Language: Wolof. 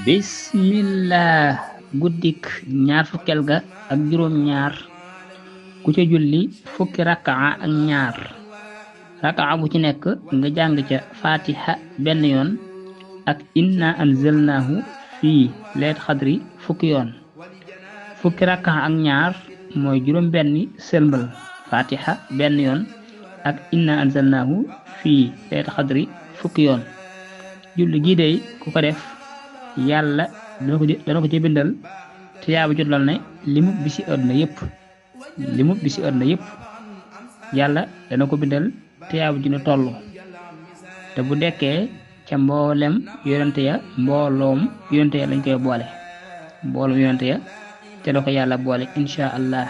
bismillah guddik ñaar fukkel ga ak juróom ñaar ku ca julli fukki rakaa ak ñaar rakaa bu ci nekk nga jàng ca fatiha benn yoon ak inna anzalnahu fii leet xadri fukki yoon fukki rakaa ak ñaar mooy juróom benni sëlmbal fatiha benn yoon ak inna anzalnahu fii leet xadri fukki yoon julli gii dey ku ko def yàlla dana ko ci bindal tiyaaba ju toll ne limub bi ci àdduna yépp yàlla dana ko bindal tiyaaba ju ne toll te bu dekkee ca mbooloom yonente ya lañ koy boole mbooloom yonente ya te la ko yàlla boole insha allah